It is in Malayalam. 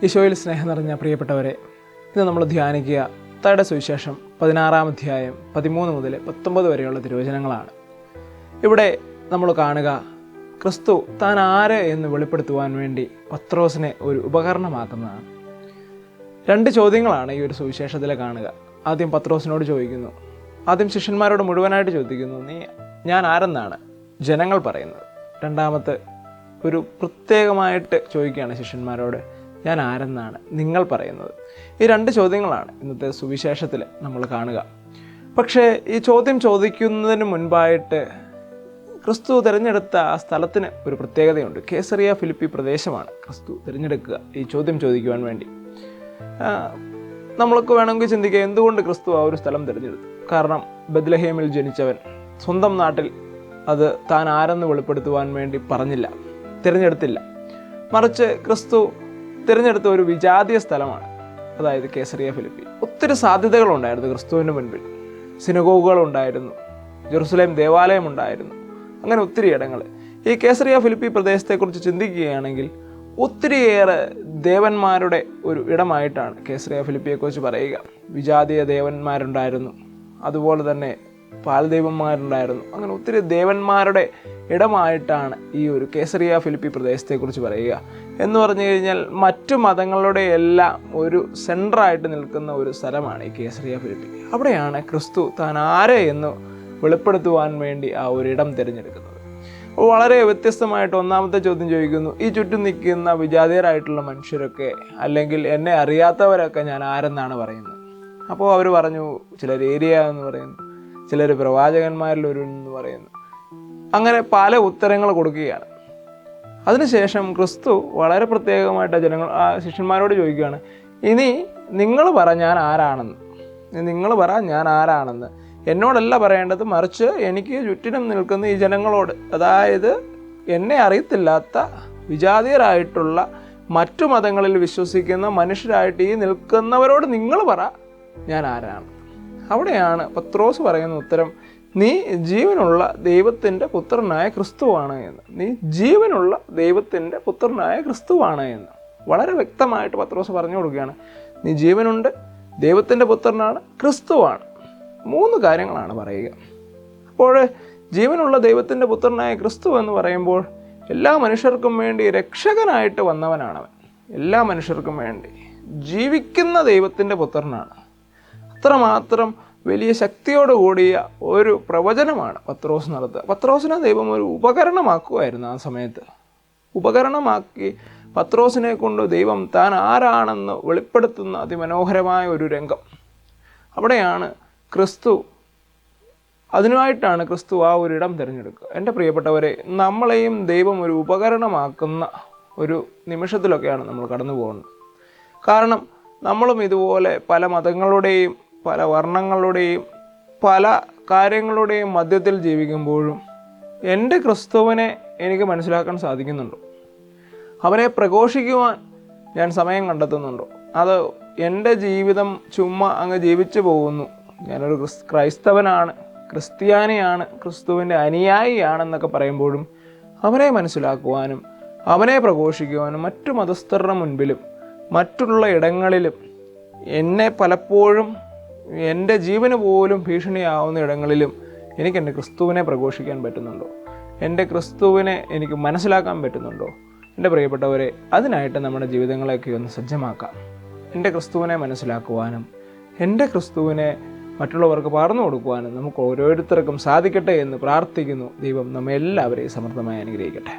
ഈശോയിൽ സ്നേഹം നിറഞ്ഞ പ്രിയപ്പെട്ടവരെ, ഇന്ന് നമ്മൾ ധ്യാനിക്കുക മത്തായിയുടെ സുവിശേഷം 16-ാം അധ്യായം 13 മുതൽ 19 വരെയുള്ള തിരുവചനങ്ങളാണ്. ഇവിടെ നമ്മൾ കാണുക ക്രിസ്തു താൻ ആര് എന്ന് വെളിപ്പെടുത്തുവാൻ വേണ്ടി പത്രോസിനെ ഒരു ഉപകരണമാക്കുന്നതാണ്. 2 ചോദ്യങ്ങളാണ് ഈ ഒരു സുവിശേഷത്തിൽ കാണുക. ആദ്യം പത്രോസിനോട് ചോദിക്കുന്നു, ആദ്യം ശിഷ്യന്മാരോട് മുഴുവനായിട്ട് ചോദിക്കുന്നു, ഞാൻ ആരെന്നാണ് ജനങ്ങൾ പറയുന്നത്. രണ്ടാമത്തെ ഒരു പ്രത്യേകമായിട്ട് ചോദിക്കുകയാണ് ശിഷ്യന്മാരോട്, ഞാൻ ആരെന്നാണ് നിങ്ങൾ പറയുന്നത്. ഈ 2 ചോദ്യങ്ങളാണ് ഇന്നത്തെ സുവിശേഷത്തിൽ നമ്മൾ കാണുക. പക്ഷേ ഈ ചോദ്യം ചോദിക്കുന്നതിന് മുൻപായിട്ട് ക്രിസ്തു തിരഞ്ഞെടുത്ത ആ സ്ഥലത്തിന് ഒരു പ്രത്യേകതയുണ്ട്. കേസറിയ ഫിലിപ്പി പ്രദേശമാണ് ക്രിസ്തു തിരഞ്ഞെടുക്കുക ഈ ചോദ്യം ചോദിക്കുവാൻ വേണ്ടി. നമ്മൾക്ക് വേണമെങ്കിൽ ചിന്തിക്കുക, എന്തുകൊണ്ട് ക്രിസ്തു ആ ഒരു സ്ഥലം തിരഞ്ഞെടുത്തു? കാരണം ബെത്ലഹേമിൽ ജനിച്ചവൻ സ്വന്തം നാട്ടിൽ അത് താൻ ആരെന്ന് വെളിപ്പെടുത്തുവാൻ വേണ്ടി തിരഞ്ഞെടുത്തില്ല. മറിച്ച് ക്രിസ്തു തിരഞ്ഞെടുത്ത ഒരു വിജാതീയ സ്ഥലമാണ്, അതായത് കേസറിയ ഫിലിപ്പി. ഒത്തിരി സാധ്യതകളുണ്ടായിരുന്നു ക്രിസ്തുവിന് മുൻപിൽ. സിനഗോഗുകളുണ്ടായിരുന്നു, ജെറുസലേം ദേവാലയം ഉണ്ടായിരുന്നു, അങ്ങനെ ഒത്തിരി ഇടങ്ങൾ. ഈ കേസറിയ ഫിലിപ്പി പ്രദേശത്തെക്കുറിച്ച് ചിന്തിക്കുകയാണെങ്കിൽ ഒത്തിരിയേറെ ദേവന്മാരുടെ ഒരു ഇടമായിട്ടാണ് കേസറിയ ഫിലിപ്പിയെക്കുറിച്ച് പറയുക. വിജാതീയ ദേവന്മാരുണ്ടായിരുന്നു, അതുപോലെ തന്നെ പാൽദൈവന്മാരുണ്ടായിരുന്നു. അങ്ങനെ ഒത്തിരി ദേവന്മാരുടെ ഇടമായിട്ടാണ് ഈ ഒരു കേസറിയ ഫിലിപ്പി പ്രദേശത്തെക്കുറിച്ച് പറയുക. എന്ന് പറഞ്ഞു കഴിഞ്ഞാൽ മറ്റു മതങ്ങളുടെ എല്ലാം ഒരു സെൻറ്ററായിട്ട് നിൽക്കുന്ന ഒരു സ്ഥലമാണ് ഈ കേസറിയ ഫിലിപ്പി. അവിടെയാണ് ക്രിസ്തു താൻ ആരെ എന്ന് വെളിപ്പെടുത്തുവാൻ വേണ്ടി ആ ഒരു ഇടം തിരഞ്ഞെടുക്കുന്നത്. വളരെ വ്യത്യസ്തമായിട്ട് ഒന്നാമത്തെ ചോദ്യം ചോദിക്കുന്നു, ഈ ചുറ്റും നിൽക്കുന്ന വിജാതീയരായിട്ടുള്ള മനുഷ്യരൊക്കെ, അല്ലെങ്കിൽ എന്നെ അറിയാത്തവരൊക്കെ ഞാൻ ആരെന്നാണ് പറയുന്നത്? അപ്പോൾ അവർ പറഞ്ഞു, ചിലർ ഏരിയ എന്ന് പറയുന്നു, ചിലർ പ്രവാചകന്മാരിലൊരു എന്ന് പറയുന്നു. അങ്ങനെ പല ഉത്തരങ്ങൾ കൊടുക്കുകയാണ്. അതിനുശേഷം ക്രിസ്തു വളരെ പ്രത്യേകമായിട്ട് ശിഷ്യന്മാരോട് ചോദിക്കുകയാണ്, ഇനി നിങ്ങൾ പറ ഞാൻ ആരാണെന്ന്. എന്നോടല്ല പറയേണ്ടത്, മറിച്ച് എനിക്ക് ചുറ്റിനും നിൽക്കുന്ന ഈ ജനങ്ങളോട്, അതായത് എന്നെ അറിയത്തില്ലാത്ത വിജാതീയരായിട്ടുള്ള മറ്റു മതങ്ങളിൽ വിശ്വസിക്കുന്ന മനുഷ്യരായിട്ട് ഈ നിൽക്കുന്നവരോട് നിങ്ങൾ പറ ഞാൻ ആരാണ്. അവിടെയാണ് പത്രോസ് പറയുന്ന ഉത്തരം, നീ ജീവനുള്ള ദൈവത്തിൻ്റെ പുത്രനായ ക്രിസ്തുവാണ് എന്ന്. നീ ജീവനുള്ള ദൈവത്തിൻ്റെ പുത്രനായ ക്രിസ്തുവാണ് എന്ന് വളരെ വ്യക്തമായിട്ട് പത്രോസ് പറഞ്ഞു കൊടുക്കുകയാണ്. നീ ജീവനുണ്ട്, ദൈവത്തിൻ്റെ പുത്രനാണ്, ക്രിസ്തുവാണ്. 3 കാര്യങ്ങളാണ് പറയുക. അപ്പോൾ ജീവനുള്ള ദൈവത്തിൻ്റെ പുത്രനായ ക്രിസ്തു എന്ന് പറയുമ്പോൾ എല്ലാ മനുഷ്യർക്കും വേണ്ടി രക്ഷകനായിട്ട് വന്നവനാണവൻ. എല്ലാ മനുഷ്യർക്കും വേണ്ടി ജീവിക്കുന്ന ദൈവത്തിൻ്റെ പുത്രനാണ്. അത്രമാത്രം വലിയ ശക്തിയോടുകൂടിയ ഒരു പ്രവചനമാണ് പത്രോസ് നടത്തുക. പത്രോസിനെ ദൈവം ഒരു ഉപകരണമാക്കുമായിരുന്നു. ആ സമയത്ത് ഉപകരണമാക്കി പത്രോസിനെ കൊണ്ട് ദൈവം താൻ ആരാണെന്ന് വെളിപ്പെടുത്തുന്ന അതിമനോഹരമായ ഒരു രംഗം. അവിടെയാണ് അതിനുമായിട്ടാണ് ക്രിസ്തു ആ ഒരു ഇടം തിരഞ്ഞെടുക്കുക. എൻ്റെ പ്രിയപ്പെട്ടവരെ, നമ്മളെയും ദൈവം ഒരു ഉപകരണമാക്കുന്ന ഒരു നിമിഷത്തിലൊക്കെയാണ് നമ്മൾ കടന്നു പോകുന്നത്. കാരണം നമ്മളും ഇതുപോലെ പല മതങ്ങളുടെയും പല വർണ്ണങ്ങളുടെയും പല കാര്യങ്ങളുടെയും മധ്യത്തിൽ ജീവിക്കുമ്പോഴും എൻ്റെ ക്രിസ്തുവിനെ എനിക്ക് മനസ്സിലാക്കാൻ സാധിക്കുന്നുണ്ടോ? അവനെ പ്രഘോഷിക്കുവാൻ ഞാൻ സമയം കണ്ടെത്തുന്നുണ്ടോ? അത് എൻ്റെ ജീവിതം ചുമ്മാ അങ്ങ് ജീവിച്ചു പോകുന്നു, ഞാനൊരു ക്രൈസ്തവനാണ്, ക്രിസ്ത്യാനിയാണ്, ക്രിസ്തുവിൻ്റെ അനുയായിയാണെന്നൊക്കെ പറയുമ്പോഴും അവനെ മനസ്സിലാക്കുവാനും അവനെ പ്രഘോഷിക്കുവാനും മറ്റു മതസ്ഥരുടെ മുൻപിലും മറ്റുള്ള ഇടങ്ങളിലും എന്നെ പലപ്പോഴും എൻ്റെ ജീവന് പോലും ഭീഷണിയാവുന്ന ഇടങ്ങളിലും എനിക്ക് എൻ്റെ ക്രിസ്തുവിനെ പ്രഘോഷിക്കാൻ പറ്റുന്നുണ്ടോ? എൻ്റെ ക്രിസ്തുവിനെ എനിക്ക് മനസ്സിലാക്കാൻ പറ്റുന്നുണ്ടോ? എൻ്റെ പ്രിയപ്പെട്ടവരെ, അതിനായിട്ട് നമ്മുടെ ജീവിതങ്ങളെയൊക്കെ ഒന്ന് സജ്ജമാക്കാം. എൻ്റെ ക്രിസ്തുവിനെ മനസ്സിലാക്കുവാനും എൻ്റെ ക്രിസ്തുവിനെ മറ്റുള്ളവർക്ക് പകർന്നു കൊടുക്കുവാനും നമുക്ക് ഓരോരുത്തർക്കും സാധിക്കട്ടെ എന്ന് പ്രാർത്ഥിക്കുന്നു. ദൈവം നമ്മെ എല്ലാവരെയും സമൃദ്ധമായി അനുഗ്രഹിക്കട്ടെ.